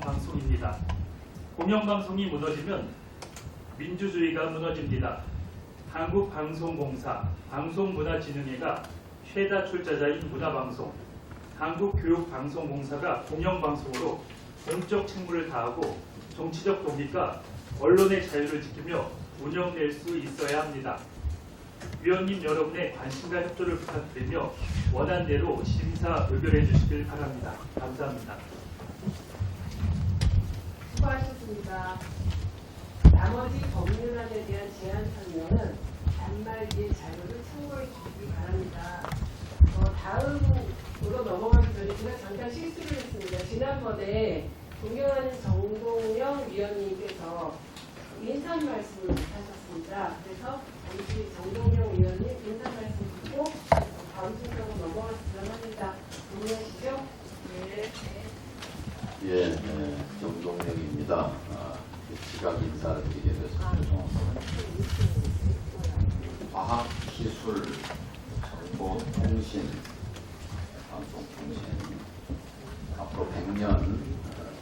방송입니다. 공영방송이 무너지면 민주주의가 무너집니다. 한국방송공사 방송문화진흥회가 최다 출자자인 문화방송, 한국교육방송공사가 공영방송으로 공적 책무를 다하고 정치적 독립과 언론의 자유를 지키며 운영될 수 있어야 합니다. 위원님 여러분의 관심과 협조를 부탁드리며 원안대로 심사 의결해 주시길 바랍니다. 감사합니다. 수고하셨습니다. 나머지 법률안에 대한 제안 설명은 단말기의 자료를 참고해 주시기 바랍니다. 다음으로 넘어가기 전에 제가 잠깐 실수를 했습니다. 지난번에 존경하는 정동영 위원님께서 인사 말씀을 못하셨습니다. 그래서 잠시 정동영 위원님 인사 말씀 듣고 다음 순서로 넘어가시면 합니다. 동의하시죠? 네. 예, 정동영입니다. 지각 인사를 드리게 돼서 죄송합니다. 과학, 기술, 정보, 통신, 방송통신, 앞으로 100년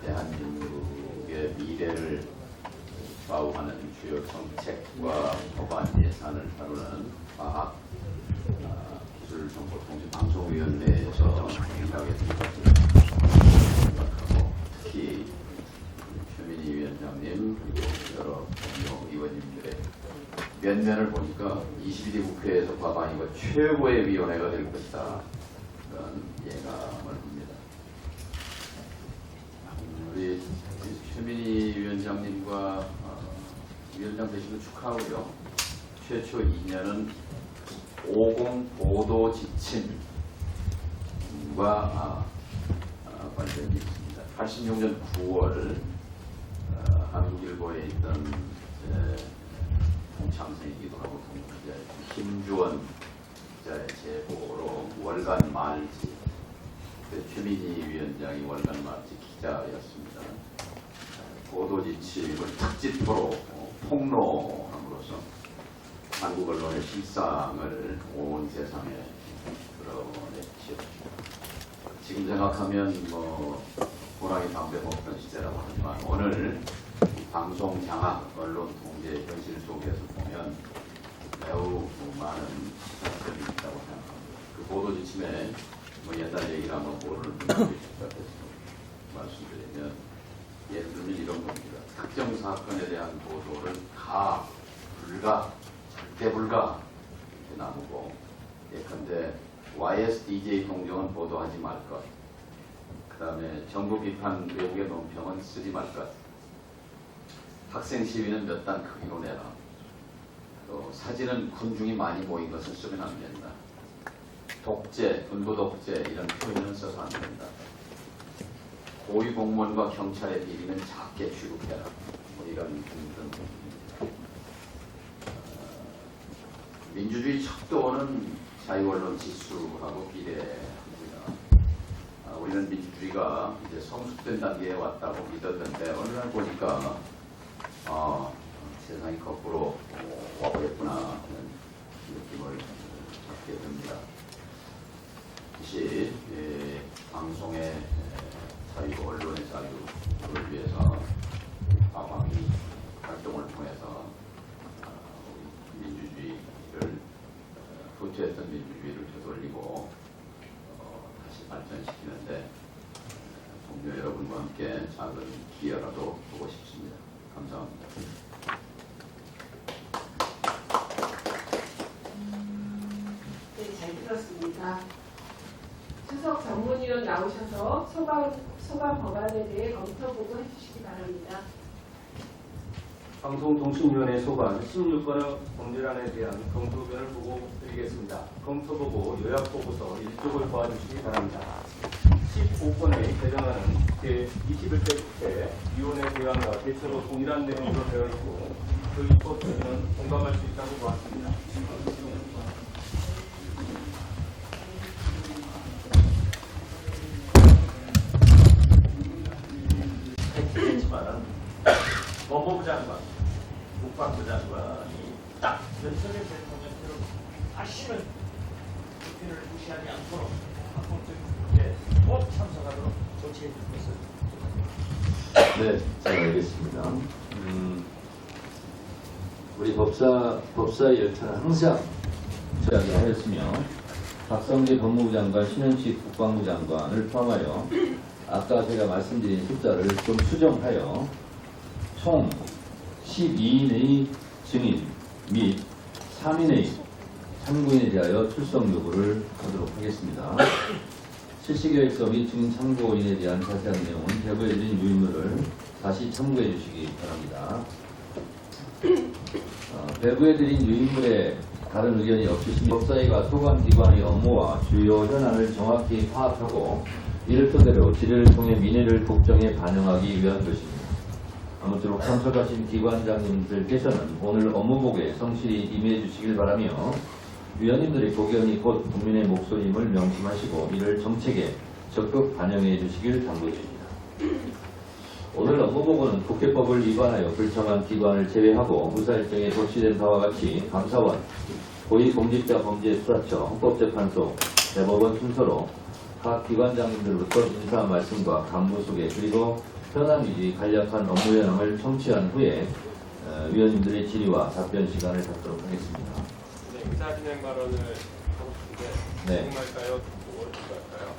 대한민국의 미래를 좌우하는 주요 정책과 법안 예산을 다루는 과학, 기술, 정보, 통신, 방송위원회에서 행사하게 된 것을 생각하고 특히 최민희 위원장님 그리고 여러 동료 의원님들의 면면을 보니까 22대 국회에서 과반 이거 최고의 위원회가 될 것이다. 그런 예감을 합니다. 우리 최민희 위원장님과 위원장 되시는 축하하고요. 최초 2년은 50 보도 지침과 관련이 있습니다. 86년 9월 한국일보에 있던 동창생이기도 하고 동기자의 김주원 기자의 제보로 월간 말지, 최민희 위원장이 월간 말지 기자였습니다. 보도 지침을 특집으로 폭로함으로써 한국 언론의 실상을 온 세상에 드러냈죠. 지금 생각하면 호랑이 담배 먹던 시대라고 하지만 오늘 방송 장악, 언론 통제 현실 속에서 보면 매우 많은 장점이 있다고 생각합니다. 그 보도 지침에 옛날 얘기를 한번 뭐를 말씀드리면 예를 들면 이런 겁니다. 특정 사건에 대한 보도를 가, 불가, 절대 불가 이렇게 나누고 예컨대 YSDJ 동정은 보도하지 말 것, 그 다음에 정부 비판 외국의 논평은 쓰지 말 것, 학생 시위는 몇 단 크기로 내라, 또 사진은 군중이 많이 모인 것은 쓰면 안 된다, 독재, 군부 독재 이런 표현은 써서 안 된다, 고위 공무원과 경찰의 비리는 작게 취급해라, 이런 등등. 민주주의 척도는 자유언론 지수하고 비례합니다. 우리는 민주주의가 이제 성숙된 단계에 왔다고 믿었는데 어느 날 보니까 세상이 거꾸로 와버렸구나 하는 느낌을 갖게 됩니다. 다시 방송의 자유, 언론의 자유를 위해서 과방위 활동을 통해서 민주주의를 후퇴했던 민주주의를 되돌리고 다시 발전시키는데 동료 여러분과 함께 작은 기여라도 보고 싶습니다. 감사합니다. 네, 잘 들었습니다. 수석 전문위원 나오셔서 소방 법안에 대해 검토 보고 해주시기 바랍니다. 방송통신위원회 소관 16건의 법률안에 대한 검토 의견을 보고 드리겠습니다. 검토 보고 요약 보고서 1쪽을 보아주시기 바랍니다. 15건의 개정안은 제21대 국회 위원회 대안과 대체로 동일한 내용으로 되어 있고 그 입법 조치는 공감할 수 있다고 보았습니다. 팩트지만은 법무부 장관 국방부 장관이 딱 윤석열 대통령처럼 다시는 국회를 무시하지 않도록 합법적인 국회에 꼭 참석하도록 조치해 줄 것을 네, 잘 알겠습니다. 우리 법사의 열차는 항상 이야기하였으며 박성재 법무부 장관, 신현식 국방부 장관을 포함하여 아까 제가 말씀드린 숫자를 좀 수정하여 총 12인의 증인 및 3인의 참고인에 대하여 출석 요구를 하도록 하겠습니다. 실시계획서 및 증인 참고인에 대한 자세한 내용은 배부에 드린 유인물을 다시 참고해 주시기 바랍니다. 배부에 드린 유인물에 다른 의견이 없으시면 법사위가 소관기관의 업무와 주요 현안을 정확히 파악하고 이를 토대로 질의를 통해 민의를 국정에 반영하기 위한 것입니다. 아무쪼록 참석하신 기관장님들께서는 오늘 업무보고에 성실히 임해 주시길 바라며 위원님들의 고견이 곧 국민의 목소리임을 명심하시고 이를 정책에 적극 반영해 주시길 당부드립니다. 오늘 업무보고는 국회법을 위반하여 불청한 기관을 제외하고 의사일정에 도취된 바와 같이 감사원, 고위공직자범죄수사처, 헌법재판소, 대법원 순서로 각 기관장님들로부터 인사 말씀과 간부 소개 그리고 현안 유지 간략한 업무 현황을 청취한 후에 위원님들의 질의와 답변 시간을 갖도록 하겠습니다. 네, 의사 진행 발언을 하고 싶은데 네. 질문할까요? 보고를 할까요?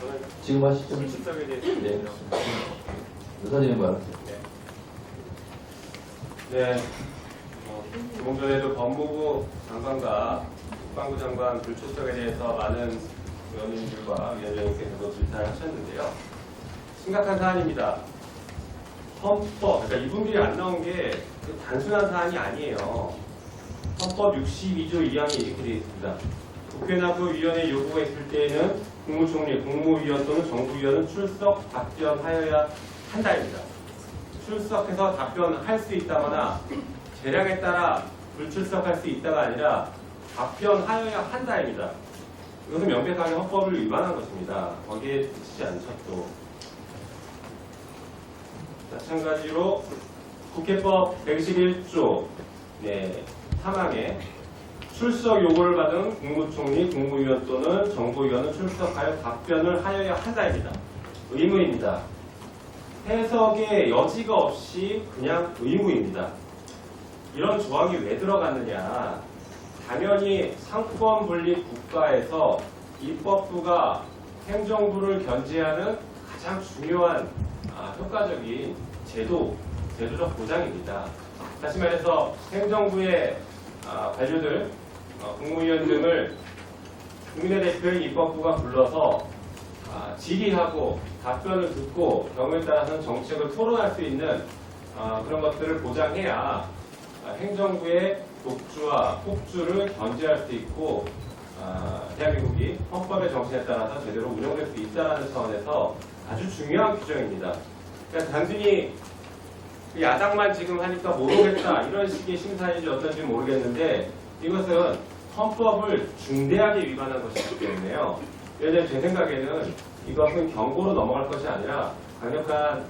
저는 지금 하시죠? 출석에 대해서 네. 의사진행 바랍니다. 네. 조금 전에도 법무부 장관과 국방부 장관 불출석에 대해서 많은 의원님들과 위원장님께서도 질타를 하셨는데요. 심각한 사안입니다. 헌법, 그러니까 이분들이 안 나온 게 단순한 사안이 아니에요. 헌법 62조 2항에 이렇게 되어 있습니다. 국회나 그 위원회 요구가 있을 때에는 국무총리, 국무위원 또는 정부위원은 출석, 답변하여야 한다입니다. 출석해서 답변할 수 있다거나 재량에 따라 불출석할 수 있다가 아니라 답변하여야 한다입니다. 이것은 명백하게 헌법을 위반한 것입니다. 거기에 그치지 않죠 또. 마찬가지로 국회법 121조 3항에 출석 요구를 받은 국무총리, 국무위원 또는 정부위원은 출석하여 답변을 하여야 한다입니다. 의무입니다. 해석의 여지가 없이 그냥 의무입니다. 이런 조항이 왜 들어갔느냐. 당연히 상권 분립 국가에서 입법부가 행정부를 견제하는 가장 중요한 효과적인 제도적 보장입니다. 다시 말해서 행정부의 관료들, 국무위원 등을 국민의 대표인 입법부가 불러서 질의하고 답변을 듣고 경우에 따라서는 정책을 토론할 수 있는 그런 것들을 보장해야 행정부의 독주와 폭주를 견제할 수 있고 대한민국이 헌법의 정신에 따라서 제대로 운영될 수 있다는 차원에서 아주 중요한 규정입니다. 그러니까 단순히 야당만 지금 하니까 모르겠다 이런 식의 심사인지 어떤지 모르겠는데 이것은 헌법을 중대하게 위반한 것이기 때문에요. 왜냐하면 제 생각에는 이것은 경고로 넘어갈 것이 아니라 강력한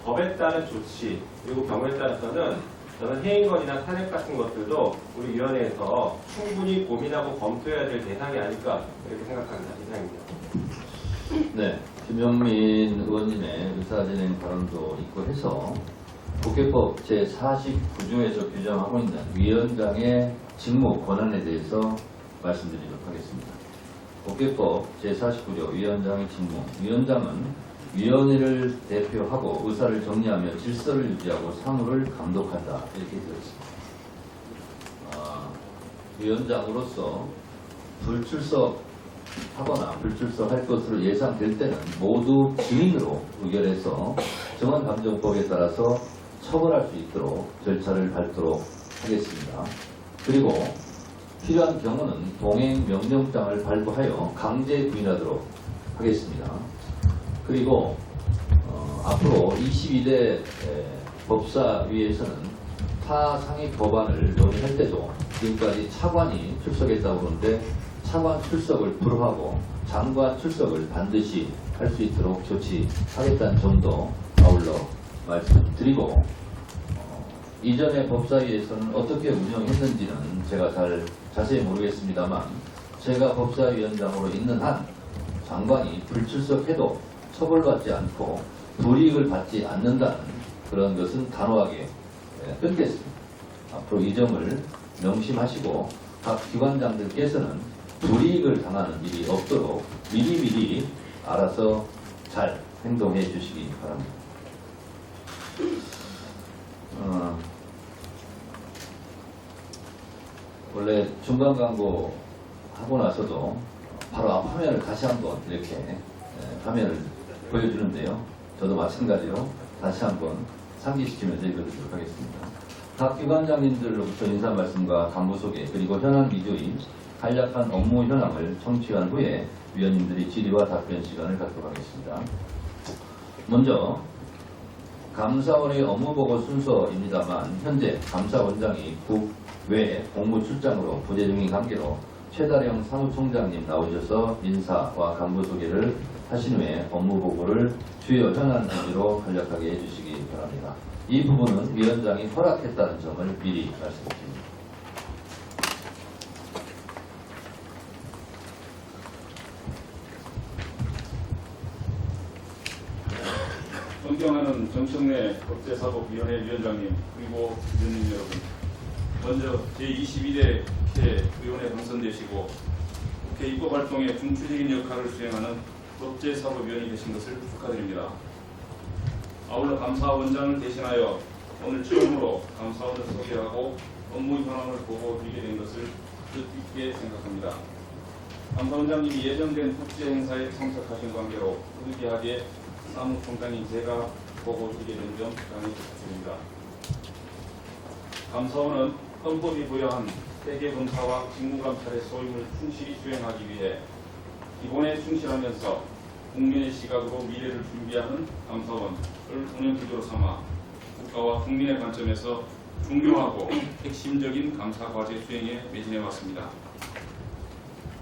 법에 따른 조치 그리고 경우에 따라서는 저는 해임건이나 탄핵 같은 것들도 우리 위원회에서 충분히 고민하고 검토해야 될 대상이 아닐까 이렇게 생각합니다. 이상입니다. 네, 김영민 의원님의 의사진행 발언도 있고 해서 국회법 제49조에서 규정하고 있는 위원장의 직무 권한에 대해서 말씀드리도록 하겠습니다. 국회법 제49조 위원장의 직무. 위원장은 위원회를 대표하고 의사를 정리하며 질서를 유지하고 사무를 감독한다. 이렇게 되어 있습니다. 위원장으로서 불출석하거나 불출석할 것으로 예상될 때는 모두 증인으로 의결해서 정원감정법에 따라서 처벌할 수 있도록 절차를 밟도록 하겠습니다. 그리고 필요한 경우는 동행 명령장을 발부하여 강제 구인하도록 하겠습니다. 그리고 앞으로 22대 법사위에서는 타 상위 법안을 논의할 때도 지금까지 차관이 출석했다고 그러는데 차관 출석을 불허하고 장관 출석을 반드시 할 수 있도록 조치하겠다는 점도 아울러 말씀드리고 이전에 법사위에서는 어떻게 운영했는지는 제가 잘 자세히 모르겠습니다만 제가 법사위원장으로 있는 한 장관이 불출석해도 처벌받지 않고 불이익을 받지 않는다는 그런 것은 단호하게 끊겠습니다. 앞으로 이 점을 명심하시고 각 기관장들께서는 불이익을 당하는 일이 없도록 미리미리 알아서 잘 행동해 주시기 바랍니다. 원래 중간 광고 하고 나서도 바로 앞 화면을 다시 한번 이렇게 화면을 보여주는데요. 저도 마찬가지로 다시 한번 상기시키면서 읽어드리도록 하겠습니다. 각 기관장님들로부터 인사 말씀과 간부 소개 그리고 현안 위조인 간략한 업무 현황을 청취한 후에 위원님들이 질의와 답변 시간을 갖도록 하겠습니다. 먼저 감사원의 업무보고 순서입니다만 현재 감사원장이 국외 공무 출장으로 부재 중인 관계로 최다령 사무총장님 나오셔서 인사와 간부 소개를 하신 후에 업무보고를 주요 현안 위주로 간략하게 해주시기 바랍니다. 이 부분은 위원장이 허락했다는 점을 미리 말씀드립니다. 존경하는 정청래 법제사법위원회 위원장님 그리고 위원님 여러분, 먼저 제22대 국회 의원에 당선되시고 국회 입법활동에 중추적인 역할을 수행하는 법제사법위원이 되신 것을 축하드립니다. 아울러 감사원장을 대신하여 오늘 처음으로 감사원을 소개하고 업무 현황을 보고드리게 된 것을 뜻깊게 생각합니다. 감사원장님이 예정된 국제 행사에 참석하신 관계로 의기하게 사무총장인 제가 보고드리게 된 점 강히 축하드립니다. 감사원은 헌법이 부여한 세계검사와 직무감찰의 소임을 충실히 수행하기 위해 기본에 충실하면서 국민의 시각으로 미래를 준비하는 감사원을 운영기조로 삼아 국가와 국민의 관점에서 중요하고 핵심적인 감사과제 수행에 매진해왔습니다.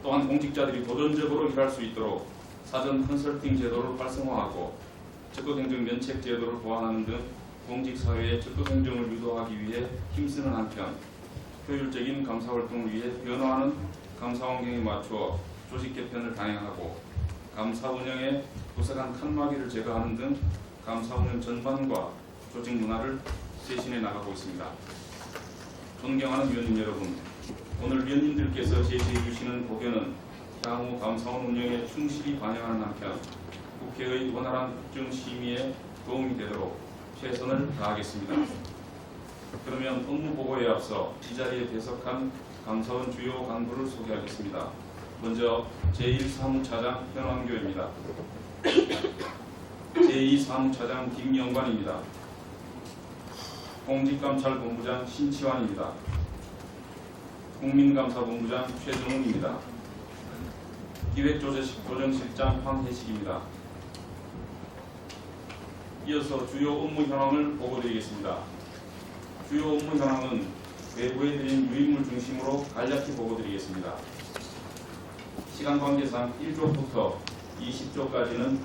또한 공직자들이 도전적으로 일할 수 있도록 사전 컨설팅 제도를 활성화하고 적극행정 면책 제도를 보완하는 등 공직사회의 적극행정을 유도하기 위해 힘쓰는 한편 효율적인 감사활동을 위해 변화하는 감사 환경에 맞추어 조직 개편을 단행하고 감사 운영의 부족한 칸막이를 제거하는 등 감사 운영 전반과 조직 문화를 쇄신해 나가고 있습니다. 존경하는 위원님 여러분, 오늘 위원님들께서 제시해 주시는 고견은 향후 감사원 운영에 충실히 반영하는 한편 국회의 원활한 국정 심의에 도움이 되도록 최선을 다하겠습니다. 그러면 업무 보고에 앞서 이 자리에 배석한 감사원 주요 간부를 소개하겠습니다. 먼저 제1사무차장 현황교입니다. 제2사무차장 김영관입니다. 공직감찰본부장 신치환입니다. 국민감사본부장 최정훈입니다. 기획조정실장 황혜식입니다. 이어서 주요 업무 현황을 보고드리겠습니다. 주요 업무 현황은 외부에 드린 유인물 중심으로 간략히 보고드리겠습니다. 시간 관계상 1조부터 20조까지는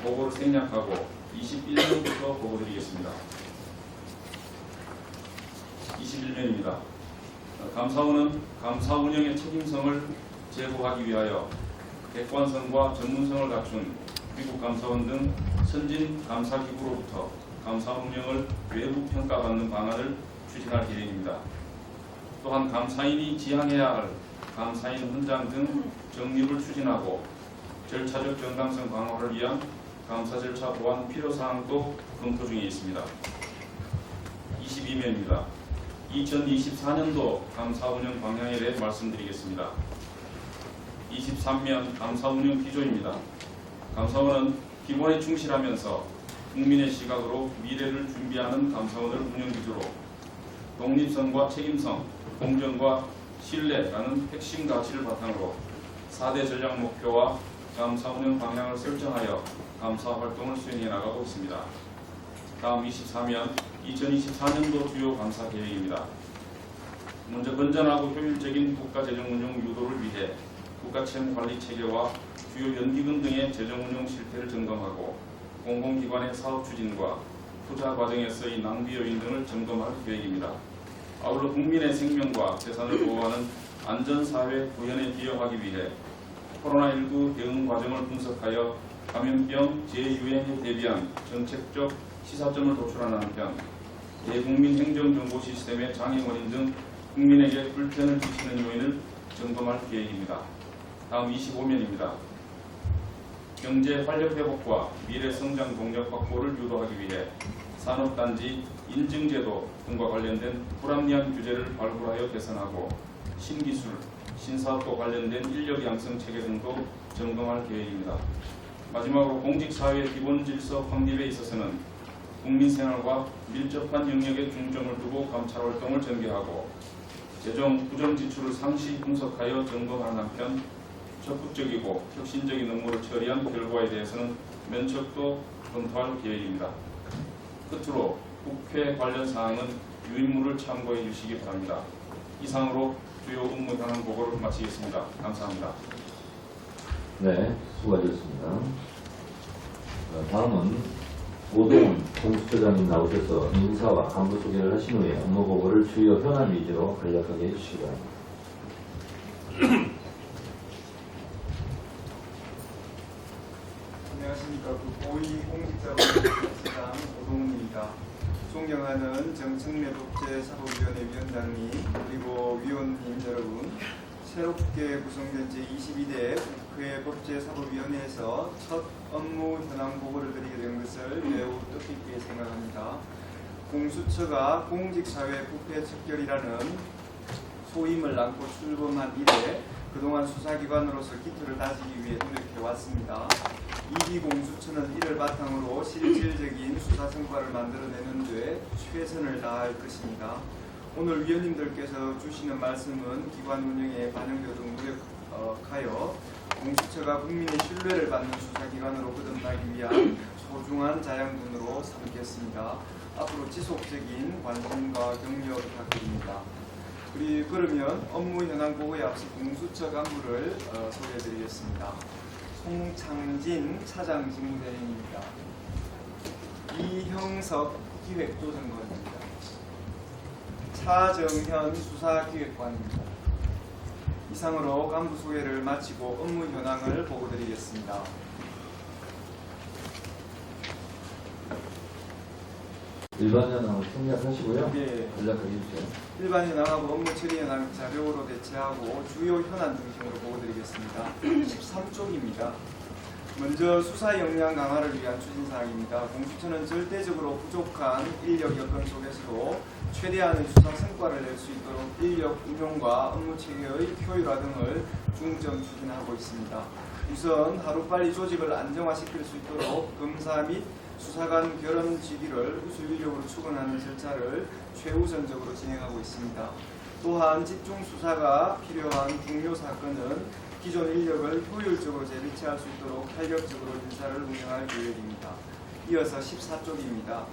보고를 생략하고 21조부터 보고드리겠습니다. 21면입니다. 감사원은 감사 운영의 책임성을 제고하기 위하여 객관성과 전문성을 갖춘 미국 감사원 등 선진 감사기구로부터 감사 운영을 외부 평가받는 방안을 추진할 계획입니다. 또한 감사인이 지향해야 할 감사인 훈장 등 정립을 추진하고 절차적 정당성 강화를 위한 감사 절차 보완 필요사항도 검토 중에 있습니다. 22면입니다. 2024년도 감사 운영 방향에 대해 말씀드리겠습니다. 23면 감사 운영 기조입니다. 감사원은 기본에 충실하면서 국민의 시각으로 미래를 준비하는 감사원을 운영 기조로 독립성과 책임성, 공정과 신뢰라는 핵심 가치를 바탕으로 4대 전략 목표와 감사 운영 방향을 설정하여 감사 활동을 수행해 나가고 있습니다. 다음 24면 2024년도 주요 감사 계획입니다. 먼저 건전하고 효율적인 국가재정 운용 유도를 위해 국가채무관리 체계와 주요 연기금 등의 재정 운용 실태를 점검하고 공공기관의 사업 추진과 투자 과정에서의 낭비 요인 등을 점검할 계획입니다. 아울러 국민의 생명과 재산을 보호하는 안전사회 구현에 기여하기 위해 코로나19 대응 과정을 분석하여 감염병 재유행에 대비한 정책적 시사점을 도출하는 한편 대국민 행정정보 시스템의 장애 원인 등 국민에게 불편을 끼치는 요인을 점검할 계획입니다. 다음 25면입니다. 경제 활력 회복과 미래 성장 동력 확보를 유도하기 위해 산업단지 인증제도 등과 관련된 불합리한 규제를 발굴하여 개선하고 신기술, 신사업과 관련된 인력 양성 체계 등도 점검할 계획입니다. 마지막으로 공직사회 기본 질서 확립에 있어서는 국민생활과 밀접한 영역에 중점을 두고 감찰 활동을 전개하고 재정 부정 지출을 상시 분석하여 점검하는 한편 적극적이고 혁신적인 업무를 처리한 결과에 대해서는 면책도 검토할 계획입니다. 끝으로 국회 관련 사항은 유인물을 참고해 주시기 바랍니다. 이상으로 주요 업무 현황 보고를 마치겠습니다. 감사합니다. 네, 수고하셨습니다. 다음은 오동훈 공수처장님 나오셔서 인사와 간부 소개를 하신 후에 업무 보고를 주요 현안 위주로 간략하게 해주시기 바랍니다. 안녕하십니까. 고위공직자분들장 오동훈입니다. 존경하는 정청래법제사법위원회 위원장님 그리고 위원님 여러분, 새롭게 구성된 제22대 국회 법제사법위원회에서 첫 업무 현황 보고를 드리게 된 것을 매우 뜻깊게 생각합니다. 공수처가 공직사회 부패 척결이라는 소임을 안고 출범한 이래 그동안 수사기관으로서 기틀을 다지기 위해 노력해왔습니다. 이기 공수처는 이를 바탕으로 실질적인 수사 성과를 만들어내는 데 최선을 다할 것입니다. 오늘 위원님들께서 주시는 말씀은 기관 운영에 반영되도록 노력하여 공수처가 국민의 신뢰를 받는 수사기관으로 거듭나기 위한 소중한 자양분으로 삼겠습니다. 앞으로 지속적인 관심과 격려 부탁드립니다. 그러면 업무 현황 보고에 앞서 공수처 간부를 소개해드리겠습니다. 송창진 차장 직무대행입니다. 이형석 기획조정관입니다. 차정현 수사기획관입니다. 이상으로 간부 소개를 마치고 업무 현황을 보고드리겠습니다. 일반 현황을 생략하시고요. 예. 간략하게 해주세요. 일반 현황하고 업무 처리 현황 자료로 대체하고 주요 현안 중심으로 보고드리겠습니다. 13쪽입니다. 먼저 수사 역량 강화를 위한 추진사항입니다. 공수처는 절대적으로 부족한 인력 여건 속에서도 최대한의 수사 성과를 낼 수 있도록 인력 운용과 업무 체계의 효율화 등을 중점 추진하고 있습니다. 우선 하루빨리 조직을 안정화시킬 수 있도록 검사 및 수사관 결혼 직위를 우수 인력으로 추근하는 절차를 최우선적으로 진행하고 있습니다. 또한 집중 수사가 필요한 중요 사건은 기존 인력을 효율적으로 재배치할 수 있도록 탄력적으로 인사를 운영할 계획입니다. 이어서 14쪽입니다.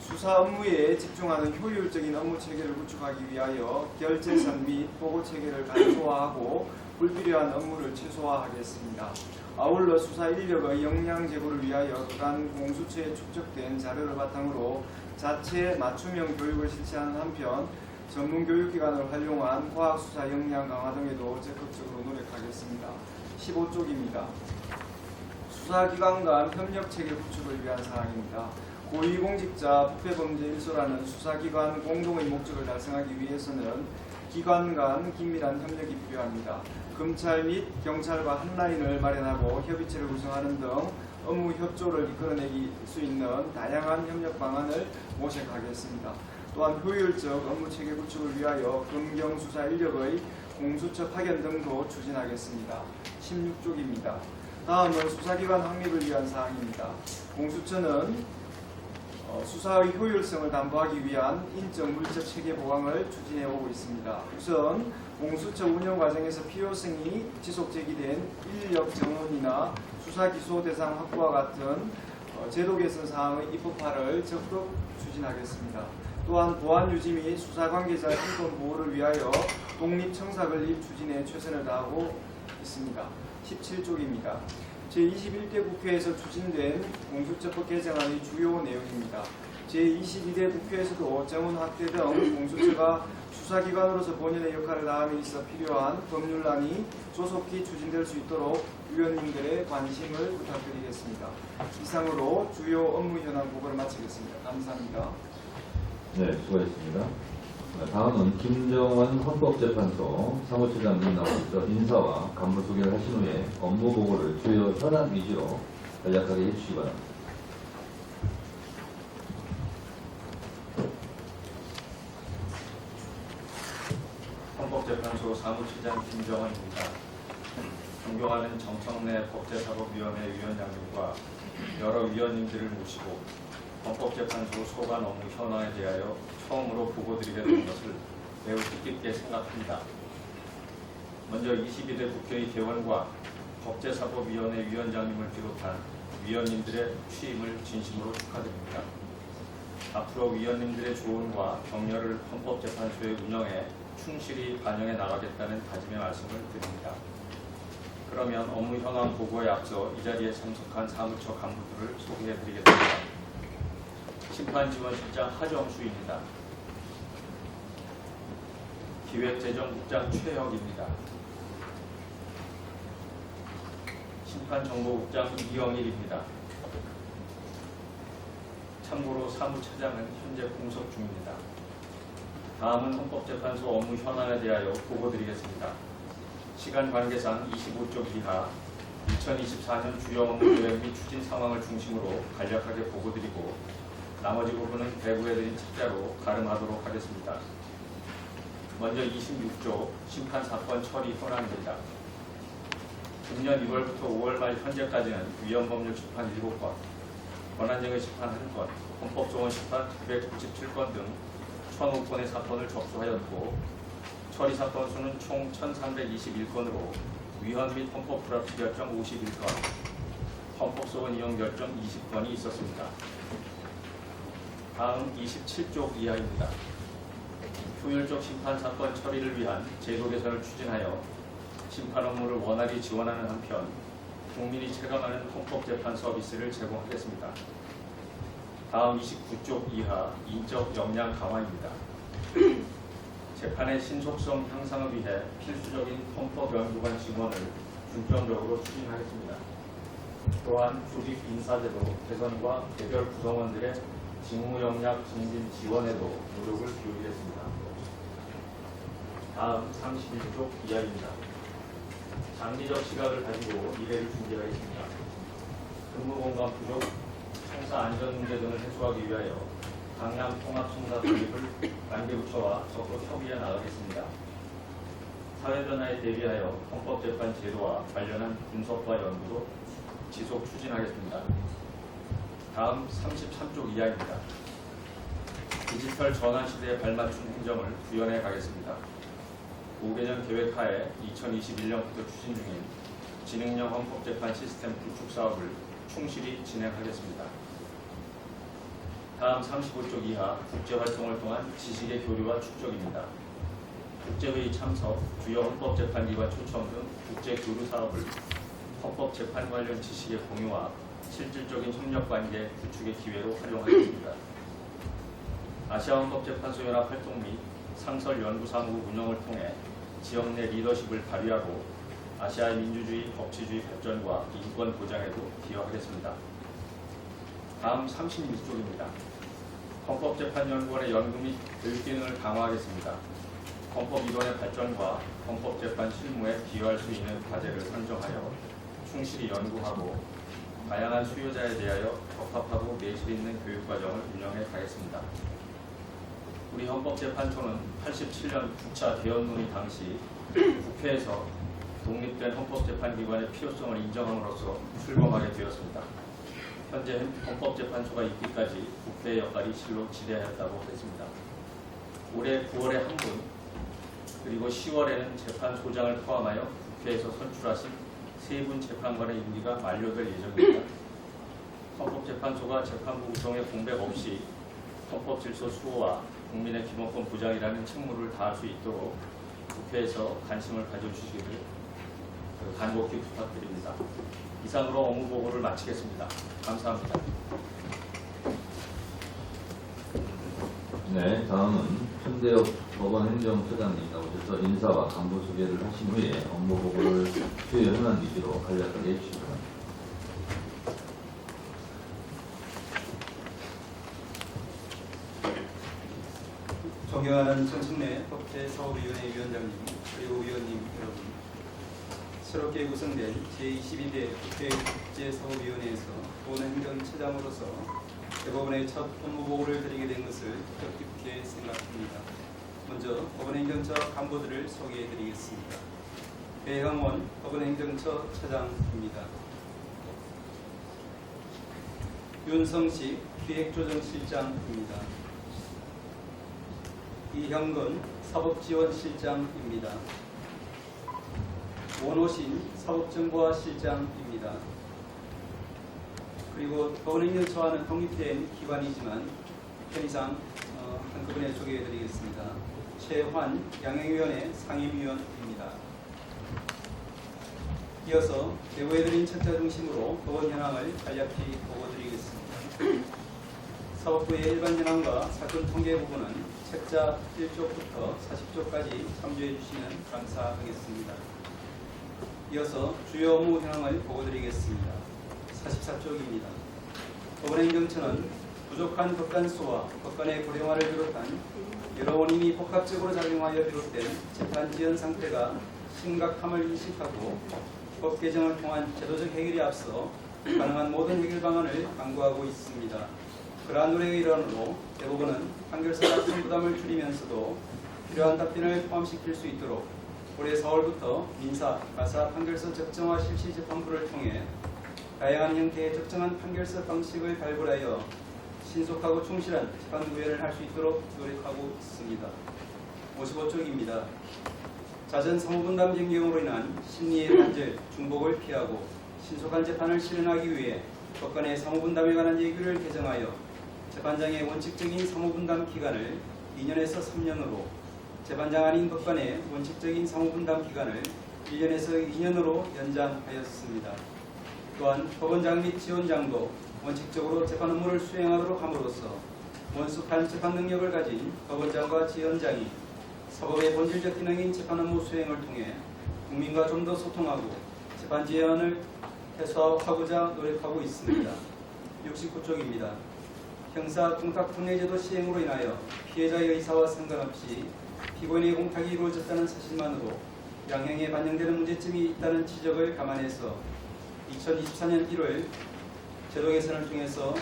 수사 업무에 집중하는 효율적인 업무 체계를 구축하기 위하여 결재선 및 보고 체계를 간소화하고 불필요한 업무를 최소화하겠습니다. 아울러 수사 인력의 역량 제고를 위하여 그간 공수처에 축적된 자료를 바탕으로 자체 맞춤형 교육을 실시하는 한편 전문 교육기관을 활용한 과학수사 역량 강화 등에도 적극적으로 노력하겠습니다. 15쪽입니다. 수사기관 간 협력체계 구축을 위한 사항입니다. 고위공직자 부패범죄 일소라는 수사기관 공동의 목적을 달성하기 위해서는 기관 간 긴밀한 협력이 필요합니다. 검찰 및 경찰과 한라인을 마련하고 협의체를 구성하는 등 업무 협조를 이끌어내기 수 있는 다양한 협력 방안을 모색하겠습니다. 또한 효율적 업무 체계 구축을 위하여 검경 수사 인력의 공수처 파견 등도 추진하겠습니다. 16쪽입니다. 다음은 수사기관 확립을 위한 사항입니다. 공수처는 수사의 효율성을 담보하기 위한 인적 물적 체계 보강을 추진해 오고 있습니다. 우선 공수처 운영 과정에서 필요성이 지속 제기된 인력 정원이나 수사 기소 대상 확보와 같은 제도 개선 사항의 입법화를 적극 추진하겠습니다. 또한 보안 유지 및 수사 관계자 인권 보호를 위하여 독립 청사 건립 추진에 최선을 다하고 있습니다. 17쪽입니다. 제21대 국회에서 추진된 공수처법 개정안의 주요 내용입니다. 제22대 국회에서도 정원학대 등 공수처가 수사기관으로서 본연의 역할을 다함에 있어 필요한 법률안이 조속히 추진될 수 있도록 위원님들의 관심을 부탁드리겠습니다. 이상으로 주요 업무 현안 보고를 마치겠습니다. 감사합니다. 네, 수고하셨습니다. 다음은 김정원 헌법재판소 사무처장님 나와서 인사와 간부 소개를 하신 후에 업무 보고를 주요 현안 위주로 간략하게 해주시기 바랍니다. 헌법재판소 사무처장 김정원입니다. 존경하는 정청래 법제사법위원회 위원장님과 여러 위원님들을 모시고 헌법재판소 소관 업무 현황에 대하여 처음으로 보고드리게 된 것을 매우 뜻깊게 생각합니다. 먼저 22대 국회의 개원과 법제사법위원회 위원장님을 비롯한 위원님들의 취임을 진심으로 축하드립니다. 앞으로 위원님들의 조언과 격려를 헌법재판소의 운영에 충실히 반영해 나가겠다는 다짐의 말씀을 드립니다. 그러면 업무 현황 보고에 앞서 이 자리에 참석한 사무처 간부들을 소개해드리겠습니다. 심판지원실장 하정수입니다. 기획재정국장 최혁입니다. 심판정보국장 이영일입니다. 참고로 사무처장은 현재 공석 중입니다. 다음은 헌법재판소 업무 현황에 대하여 보고드리겠습니다. 시간 관계상 25쪽 이하 2024년 주요 업무 계획 및 추진 상황을 중심으로 간략하게 보고드리고 나머지 부분은 배부해드린 책자로 가름하도록 하겠습니다. 먼저 26조 심판사건 처리 현황입니다. 금년 2월부터 5월 말 현재까지는 위헌법률 심판 7건, 권한쟁의 심판 1건, 헌법조원 심판 997건 등 1,005건의 사건을 접수하였고 처리 사건 수는 총 1,321건으로 위헌 및 헌법 불합치 결정 51건, 헌법소원 이용 결정 20건이 있었습니다. 다음 27쪽 이하입니다. 효율적 심판 사건 처리를 위한 제도 개선을 추진하여 심판 업무를 원활히 지원하는 한편 국민이 체감하는 헌법재판 서비스를 제공하겠습니다. 다음 29쪽 이하 인적 역량 강화입니다. 재판의 신속성 향상을 위해 필수적인 헌법연구관 지원을 중점적으로 추진하겠습니다. 또한 조직 인사제도 개선과 개별 구성원들의 직무 역량 증진 지원에도 노력을 기울이겠습니다. 다음 31쪽 이하입니다. 장기적 시각을 가지고 미래를 준비하겠습니다. 근무 공간 부족, 청사 안전 문제 등을 해소하기 위하여 강남 통합청사 도입을 관계부처와 적극 협의해 나가겠습니다. 사회변화에 대비하여 헌법재판 제도와 관련한 분석과 연구도 지속 추진하겠습니다. 다음 33쪽 이하입니다. 디지털 전환 시대에 발맞춘 행정을 구현해 가겠습니다. 5개년 계획하에 2021년부터 추진 중인 지능형 헌법재판 시스템 구축 사업을 충실히 진행하겠습니다. 다음 35쪽 이하 국제활동을 통한 지식의 교류와 축적입니다. 국제회의 참석, 주요 헌법재판기관 초청 등 국제교류 사업을 헌법재판 관련 지식의 공유와 실질적인 협력관계 구축의 기회로 활용하겠습니다. 아시아 헌법재판소 연합 활동 및 상설 연구사무국 운영을 통해 지역 내 리더십을 발휘하고 아시아의 민주주의, 법치주의 발전과 인권 보장에도 기여하겠습니다. 다음 36쪽입니다. 헌법재판연구원의 연구 및 교육 기능을 강화하겠습니다. 헌법 이론의 발전과 헌법재판 실무에 기여할 수 있는 과제를 선정하여 충실히 연구하고 다양한 수요자에 대하여 적합하고 내실 있는 교육과정을 운영해 가겠습니다. 우리 헌법재판소는 87년 9차 개헌 논의 당시 국회에서 독립된 헌법재판기관의 필요성을 인정함으로써 출범하게 되었습니다. 현재 헌법재판소가 있기까지 국회의 역할이 실로 지대하였다고 했습니다. 올해 9월에 한 분, 그리고 10월에는 재판소장을 포함하여 국회에서 선출하신 3분 재판관의 임기가 만료될 예정입니다. 헌법재판소가 재판부 구성의 공백 없이 헌법질서 수호와 국민의 기본권 보장이라는 책무를 다할 수 있도록 국회에서 관심을 가져주시기를 간곡히 부탁드립니다. 이상으로 업무 보고를 마치겠습니다. 감사합니다. 네, 다음은 손대엽 법원 행정처장님 나오셔서 인사와 간부 소개를 하신 후에 업무 보고를 주요 현안 위주로 간략하게 해주시기 바랍니다. 존경하는 정청래 법제사업위원회 위원장님 그리고 위원님 여러분, 새롭게 구성된 제22대 국회 국제사업위원회에서 본행정처장으로서 대법원의 첫 업무보고를 드리게 된 것을 뜻깊게 생각합니다. 먼저 법원행정처 간부들을 소개해드리겠습니다. 배형원 법원행정처 차장입니다. 윤성식 기획조정실장입니다. 이형근 사법지원실장입니다. 원호신 사법정보화실장입니다. 그리고 법원행정처와는 독립된 기관이지만 편의상 한꺼번에 소개해드리겠습니다. 최환 양행위원회 상임위원입니다. 이어서 제보해드린 책자 중심으로 법원 현황을 간략히 보고드리겠습니다. 사법부의 일반 현황과 사건 통계 부분은 책자 1쪽부터 40쪽까지 참조해 주시면 감사하겠습니다. 이어서 주요 업무 현황을 보고드리겠습니다. 44쪽입니다. 법원행정처는 부족한 법관수와 법관의 고령화를 비롯한 여러 원인이 복합적으로 작용하여 비롯된 재판 지연 상태가 심각함을 인식하고 법 개정을 통한 제도적 해결에 앞서 가능한 모든 해결 방안을 강구하고 있습니다. 그러한 노력의 일환으로 대법원은 판결서 작성 부담을 줄이면서도 필요한 답변을 포함시킬 수 있도록 올해 4월부터 민사, 가사 판결서 적정화 실시 재판부를 통해 다양한 형태의 적정한 판결서 방식을 발굴하여 신속하고 충실한 재판 구현을 할 수 있도록 노력하고 있습니다. 55쪽입니다. 잦은 사무분담 변경으로 인한 심리의 단절, 중복을 피하고 신속한 재판을 실현하기 위해 법관의 사무분담에 관한 예규를 개정하여 재판장의 원칙적인 사무분담 기간을 2년에서 3년으로, 재판장 아닌 법관의 원칙적인 사무분담 기간을 1년에서 2년으로 연장하였습니다. 또한 법원장 및 지원장도 원칙적으로 재판 업무를 수행하도록 함으로써 원숙한 재판 능력을 가진 법원장과 지원장이 사법의 본질적 기능인 재판 업무 수행을 통해 국민과 좀 더 소통하고 재판 지연을 해소하고자 노력하고 있습니다. 69쪽입니다. 형사 공탁특례제도 시행으로 인하여 피해자의 의사와 상관없이 피고인의 공탁이 이루어졌다는 사실만으로 양형에 반영되는 문제점이 있다는 지적을 감안해서 2024년 1월 제도 개선을 통해서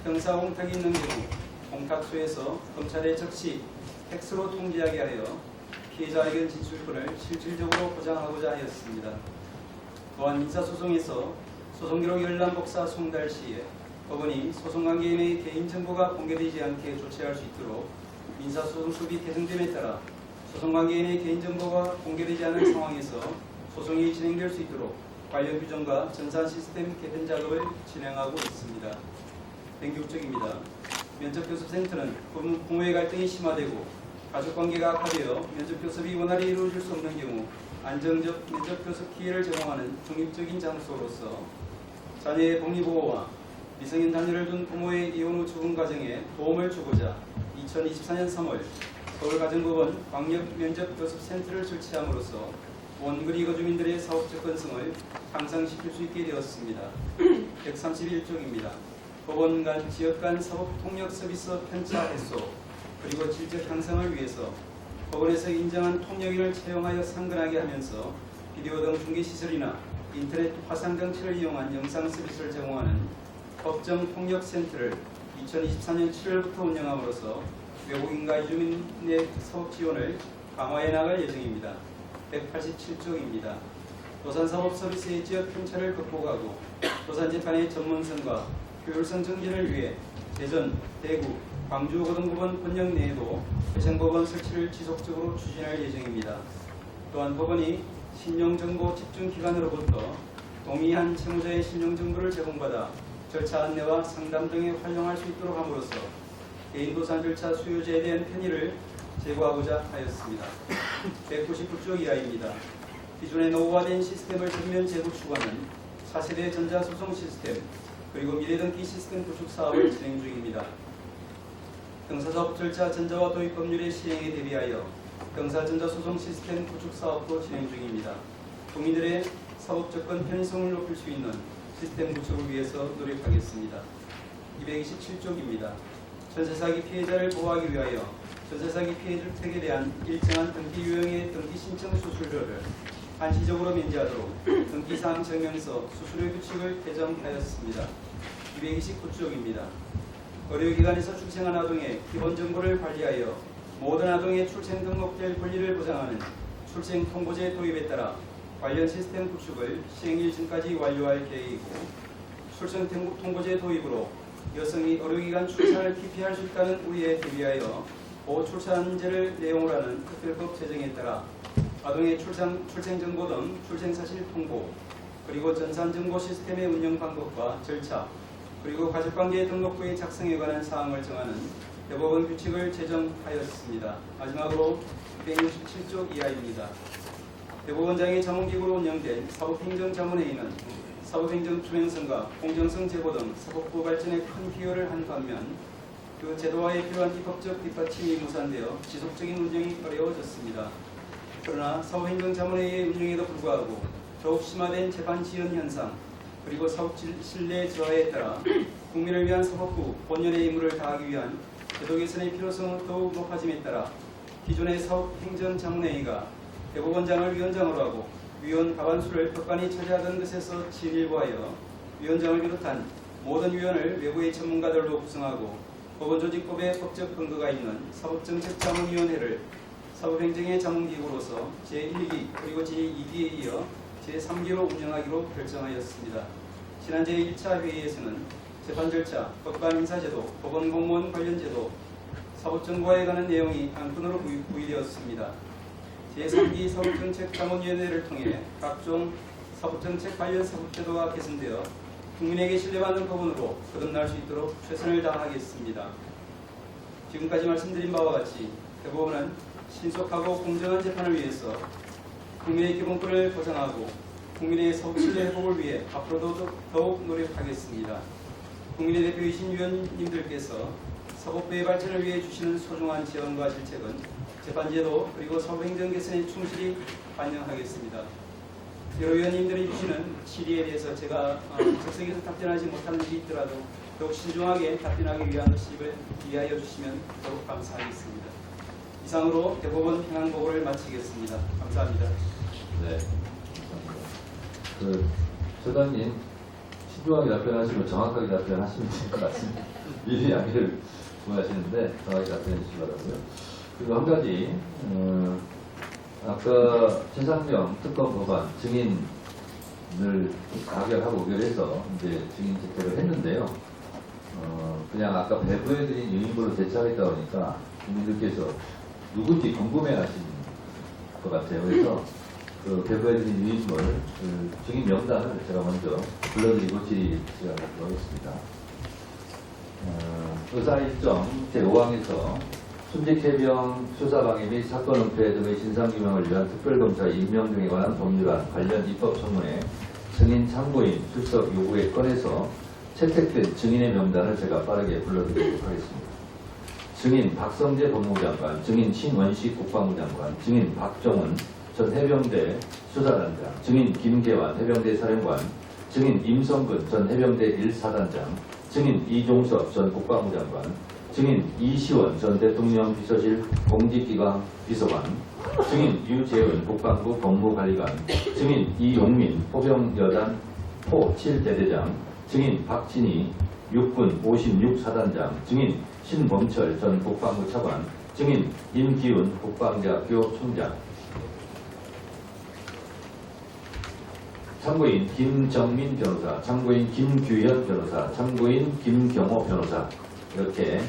형사 공탁이 있는 경우 공탁소에서 검찰에 적시 팩스로 통지하게 하여 피해자 의견 진술권을 실질적으로 보장하고자 하였습니다. 또한 민사소송에서 소송기록 열람 복사 송달 시에 법원이 소송관계인의 개인정보가 공개되지 않게 조치할 수 있도록 민사소송법이 개정됨에 따라 소송관계인의 개인정보가 공개되지 않은 상황에서 소송이 진행될 수 있도록 관련 규정과 전산 시스템 개편 작업을 진행하고 있습니다. 106쪽입니다. 면접교섭센터는 부모의 갈등이 심화되고 가족관계가 악화되어 면접교섭이 원활히 이루어질 수 없는 경우 안정적 면접교섭 기회를 제공하는 중립적인 장소로서 자녀의 복리보호와 미성년 자녀를 둔 부모의 이혼 후 죽음 과정에 도움을 주고자 2024년 3월 서울가정법원 광역면접교섭센터를 설치함으로써 원그리 거주민들의 사업 접근성을 향상시킬 수 있게 되었습니다. 131쪽입니다. 법원 간 지역 간 사법 통역 서비스 편차 해소 그리고 질적 향상을 위해서 법원에서 인정한 통역인을 채용하여 상근하게 하면서 비디오 등 중계시설이나 인터넷 화상 장치를 이용한 영상 서비스를 제공하는 법정 통역센터를 2024년 7월부터 운영함으로써 외국인과 이주민의 사업 지원을 강화해 나갈 예정입니다. 187쪽입니다. 도산사법서비스의 지역 편차를 극복하고 도산재판의 전문성과 효율성 증진을 위해 대전, 대구, 광주 고등법원 권역 내에도 회생법원 설치를 지속적으로 추진할 예정입니다. 또한 법원이 신용정보 집중기관으로부터 동의한 채무자의 신용정보를 제공받아 절차 안내와 상담 등에 활용할 수 있도록 함으로써 개인도산 절차 수요자에 대한 편의를 제고하고자 하였습니다. 199쪽 이하입니다. 기존의 노후화된 시스템을 전면 재구축하는 4세대 전자소송 시스템 그리고 미래등기 시스템 구축 사업을 진행 중입니다. 병사사업 절차 전자화 도입 법률의 시행에 대비하여 병사전자소송 시스템 구축 사업도 진행 중입니다. 국민들의 사법조건 편의성을 높일 수 있는 시스템 구축을 위해서 노력하겠습니다. 227쪽입니다. 전세사기 피해자를 보호하기 위하여 전세사기 피해주택에 대한 일정한 등기 유형의 등기 신청 수수료를 한시적으로 면제하도록 등기사항 증명서 수수료 규칙을 개정하였습니다. 229쪽입니다. 의료기관에서 출생한 아동의 기본 정보를 관리하여 모든 아동의 출생 등록될 권리를 보장하는 출생 통보제 도입에 따라 관련 시스템 구축을 시행일 전까지 완료할 계획이고, 출생 통보제 도입으로 여성이 의료기관 출산을 기피할 수 있다는 우려에 대비하여 보호출산제를 내용으로 하는 특별법 제정에 따라 아동의 출생정보 등 출생사실 통보, 그리고 전산정보 시스템의 운영 방법과 절차, 그리고 가족관계 등록부의 작성에 관한 사항을 정하는 대법원 규칙을 제정하였습니다. 마지막으로 267쪽 이하입니다. 대법원장의 자문기구로 운영된 사법행정자문회의는 사법행정투명성과 공정성 제고 등 사법부 발전에 큰 기여를 한 반면 그 제도화에 필요한 입법적 뒷받침이 무산되어 지속적인 운영이 어려워졌습니다. 그러나 사법행정자문회의의 운영에도 불구하고 더욱 심화된 재판 지연 현상, 그리고 사법 신뢰 저하에 따라 국민을 위한 사법부 본연의 임무를 다하기 위한 제도 개선의 필요성은 더욱 높아짐에 따라 기존의 사법행정자문회의가 대법원장을 위원장으로 하고 위원 과반수를 법관이 차지하던 것에서 진일보하여 위원장을 비롯한 모든 위원을 외부의 전문가들로 구성하고 법원조직법의 법적 근거가 있는 사법정책자문위원회를 사법행정의 자문기구로서 제1기 그리고 제2기에 이어 제3기로 운영하기로 결정하였습니다. 지난 제1차 회의에서는 재판 절차, 법관 인사제도, 법원 공무원 관련 제도, 사법정보화에 관한 내용이 안건으로 부의되었습니다. 제3기 사법정책자문위원회를 통해 각종 사법정책 관련 사법제도가 개선되어 국민에게 신뢰받는 법원으로 거듭날 수 있도록 최선을 다하겠습니다. 지금까지 말씀드린 바와 같이 대법원은 신속하고 공정한 재판을 위해서 국민의 기본권을 보장하고 국민의 사법 신뢰 회복을 위해 앞으로도 더욱 노력하겠습니다. 국민의 대표이신 위원님들께서 사법부의 발전을 위해 주시는 소중한 지원과 실책은 재판제도 그리고 사법행정 개선에 충실히 반영하겠습니다. 여러 위원님들이 주시는 질의에 대해서 제가 적석에서 답변하지 못하는 일이 있더라도 더욱 신중하게 답변하기 위한 것을 이해하여 주시면 더욱 감사하겠습니다. 이상으로 대법원 현황보고를 마치겠습니다. 감사합니다. 네, 감사합니다. 소장님 신중하게 답변하시고 정확하게 답변하시면 될 것 같습니다. 미리 양해를 구하시는데 정확하게 답변해 주시기 바라고요. 그리고 한 가지 아까 최상병 특검 법안 증인을 가결하고 의결해서 이제 증인 집회를 했는데요. 그냥 아까 배부해드린 유인물로 대처하겠다 보니까 국민들께서 누군지 궁금해하시는 것 같아요. 그래서 그 배부해드린 유인물 그 증인 명단을 제가 먼저 불러드리고 질의 시간을 갖도록 하겠습니다. 의사 일정 제5항에서 순직해병 수사방해 및 사건 은폐 등의 진상규명을 위한 특별검사 임명 등에 관한 법률안 관련 입법청문회 증인 참고인 출석 요구에 건해서 채택된 증인의 명단을 제가 빠르게 불러드리도록 하겠습니다. 증인 박성재 법무장관, 증인 신원식 국방부 장관, 증인 박정훈 전 해병대 수사단장, 증인 김계환 해병대 사령관, 증인 임성근 전 해병대 1사단장, 증인 이종섭 전 국방부 장관, 증인 이시원 전 대통령 비서실 공직기강 비서관, 증인 유재은 국방부 법무관리관, 증인 이용민 포병여단 포 7대대장, 증인 박진희 육군 56사단장, 증인 신범철 전 국방부 차관, 증인 임기훈 국방대학교 총장, 참고인 김정민 변호사, 참고인 김규현 변호사, 참고인 김경호 변호사 이렇게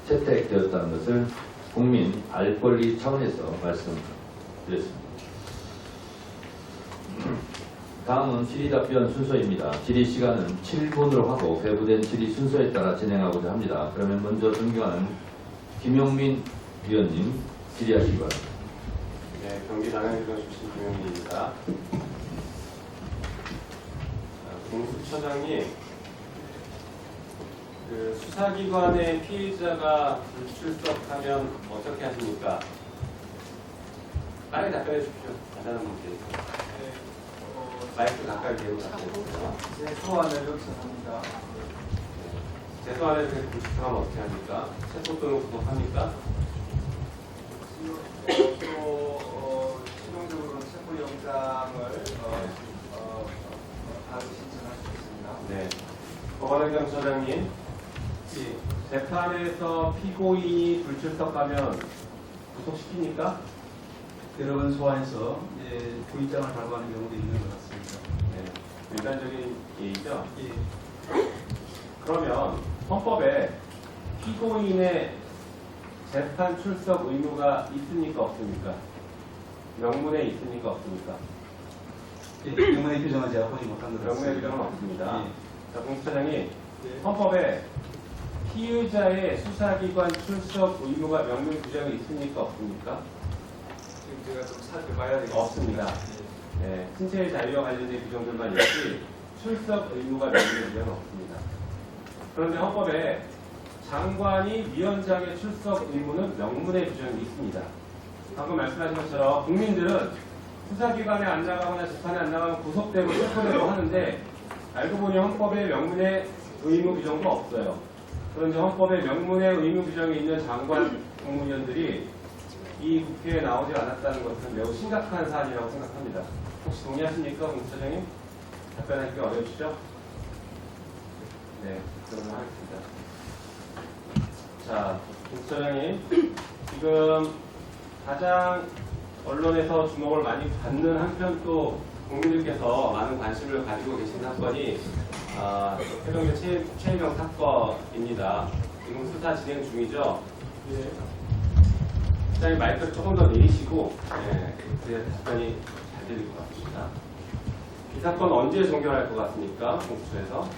채택되었다는 것을 국민 알 권리 차원에서 말씀드렸습니다. 다음은 질의답변 순서입니다. 질의 시간은 7분으로 하고 배부된 질의 순서에 따라 진행하고자 합니다. 그러면 먼저 존경하는 김용민 위원님 질의하시기 바랍니다. 네, 경기 당연일병 출신 김용민입니다. 공수처장이 그 수사기관의 피의자가 불출석하면 어떻게 하십니까? 빠르게 답변해 주십시오. 간단한 문제니까. 마이크 가까이 대고 답변해 주세요. 제 소환을 요청합니다. 재소환해서 불출석하면 어떻게 합니까? 체포 또는 구속합니까? 최종적으로 체포영장을 바로 신청할 수 있습니다. 네. 법원의 경찰장님, 재판에서 피고인이 불출석하면 구속시킵니까? 여러 번 소환해서 구입장을 발부하는 경우도 있는 것 같습니다. 네. 일반적인 예의죠? 예. 그러면 헌법에 피고인의 재판 출석 의무가 있습니까? 없습니까? 명문에 있습니까? 없습니까? 명문의 규정은 제가 보지 못한 것 명문의 같습니다. 규정은 없습니다. 예. 자, 공수처장이 헌법에 피의자의 수사기관 출석 의무가 명문 규정이 있습니까? 없습니까? 지금 제가 좀 살펴봐야 되겠습니다. 없습니다. 네, 신체의 자유와 관련된 규정들만 있지 출석 의무가 명문 규정은 없습니다. 그런데 헌법에 장관이 위원장의 출석 의무는 명문의 규정이 있습니다. 방금 말씀하신 것처럼 국민들은 수사기관에 안 나가거나 재판에 안 나가면 구속되고 체포되고 하는데 알고 보니 헌법에 명문의 의무 규정도 없어요. 그런데 헌법에 명문의 의무 규정이 있는 장관 공무원들이 이 국회에 나오지 않았다는 것은 매우 심각한 사안이라고 생각합니다. 혹시 동의하십니까, 공수처장님? 답변하기 어려우시죠? 네, 그러면 하겠습니다. 자, 공수처장님, 지금 가장 언론에서 주목을 많이 받는 한편 또 국민들께서 많은 관심을 가지고 계신 사건이 해병대 최혜명 사건입니다. 지금 수사 진행 중이죠? 예. 시장님 마이크를 조금 더 내리시고 그래야 답변이 잘 들릴 것 같습니다. 이 사건 언제 종결할 것 같습니까? 공수처에서?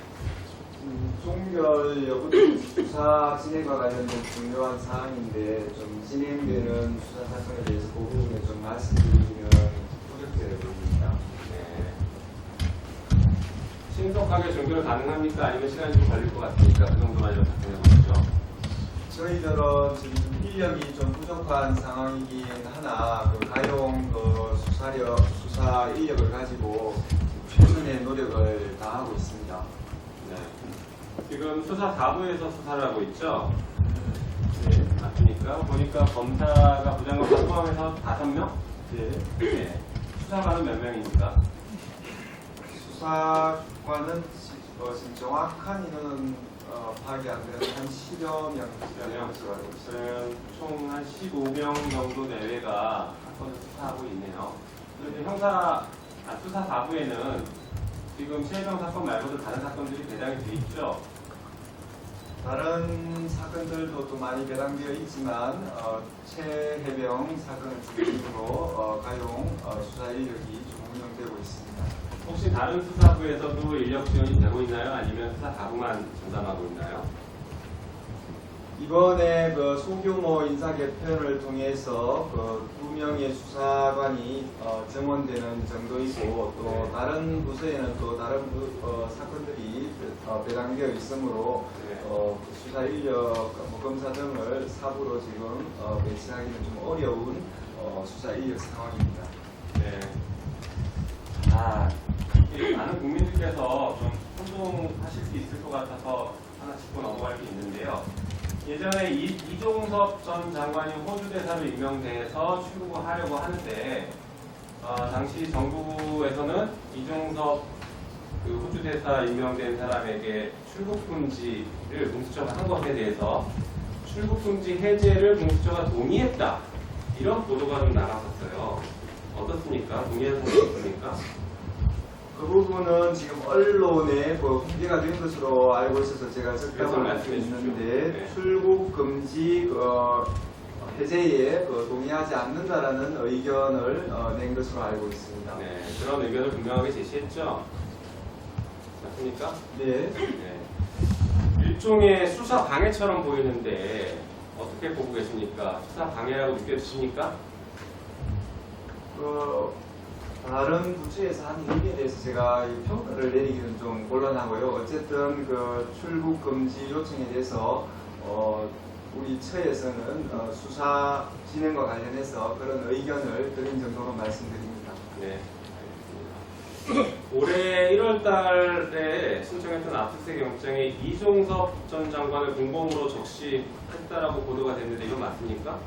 종결 여부는 수사 진행과 관련된 중요한 사항인데 좀 진행되는 수사 사건에 대해서 그 부분에 좀 말씀드리면 부적절해 보입니다. 네. 신속하게 종결 가능합니까? 아니면 시간이 좀 걸릴 것 같습니까? 그 정도만 좀 답변해 보시죠. 저희들은 지금 인력이 좀 부족한 상황이긴 하나 그 가용 수사 인력을 가지고 최선의 노력을 다하고 있습니다. 네. 지금 수사 4부에서 수사를 하고 있죠? 네, 맞습니까? 보니까 검사가 부장검사 포함해서 5명? 네. 수사관은 몇 명입니까? 수사관은 지금 정확한 인원은 파악이 안 되는 한 10여 명 수사를 알고 있어요. 총 한 15명 정도 내외가 사건을 수사하고 있네요. 그리고 수사 4부에는 지금 최혜병 사건 말고도 다른 사건들이 배당이 돼 있죠? 다른 사건들도 또 많이 배당되어 있지만 최혜병 사건을 중심으로 가용 수사 인력이 좀 운영되고 있습니다. 혹시 다른 수사부에서도 인력 지원이 되고 있나요? 아니면 수사 4부만 전담하고 있나요? 이번에 그 소규모 인사 개편을 통해서 그 2명의 수사관이 증원되는 정도이고 또 다른 부서에는 또 다른 사건들이 배당되어 있으므로 수사 인력, 검사 등을 사부로 지금 배치하기는 좀 어려운 수사 인력 상황입니다. 네. 많은 국민들께서 좀 혼동하실 수 있을 것 같아서 하나 짚고 넘어갈 게 있는데요. 예전에 이종섭 전 장관이 호주 대사로 임명돼서 출국을 하려고 하는데 당시 정부에서는 이종섭 그 호주 대사 임명된 사람에게 출국 금지를 공수처가 한 것에 대해서 출국 금지 해제를 공수처가 동의했다 이런 보도가 좀 나갔었어요. 어떻습니까? 동의하는 분 있습니까? 그 부분은 지금 언론에 공개가 된 것으로 알고 있어서 제가 접촉을 할 수 있는데 네. 출국 금지 해제에 동의하지 않는다라는 의견을 낸 것으로 알고 있습니다. 네, 그런 의견을 분명하게 제시했죠. 맞습니까? 네. 네. 일종의 수사 방해처럼 보이는데 어떻게 보고 계십니까? 수사 방해라고 느껴지십니까? 다른 부처에서 한 행위에 대해서 제가 이 평가를 내리기는 좀 곤란하고요. 어쨌든 그 출국 금지 요청에 대해서 우리 처에서는 수사 진행과 관련해서 그런 의견을 드린 정도로 말씀드립니다. 네, 알겠습니다. 올해 1월 달에 신청했던 압수수색 영장에 이종섭 전 장관을 공범으로 적시했다라고 보도가 됐는데 이건 맞습니까?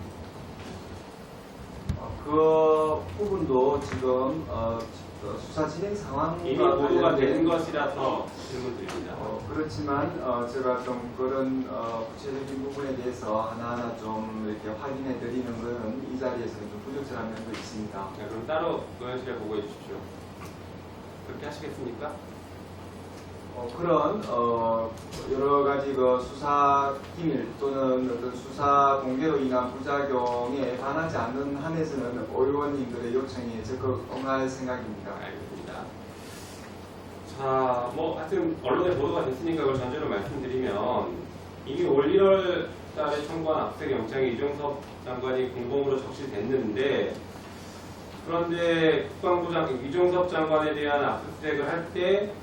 그 부분도 지금 수사 진행 상황과 이미 보도가 된 관련된 것이라서 질문드립니다. 그렇지만 제가 좀 그런 구체적인 부분에 대해서 하나하나 좀 이렇게 확인해 드리는 것은 이 자리에서는 좀 부적절한 면도 있습니다. 네, 그럼 따로 의원실에 보고해 주십시오. 그렇게 하시겠습니까? 그런 여러 가지 그 수사 기밀 또는 어떤 수사 공개로 인한 부작용에 반하지 않는 한에서는 의원님들의 요청에 적극 응할 생각입니다. 알겠습니다. 자, 뭐 하여튼 언론에 보도가 됐으니까 그걸 전제로 말씀드리면 이미 올 1월 달에 청구한 압수수색 영장에 이종섭 장관이 공범으로 적시됐는데 그런데 국방부 이종섭 장관에 대한 압수수색을 할 때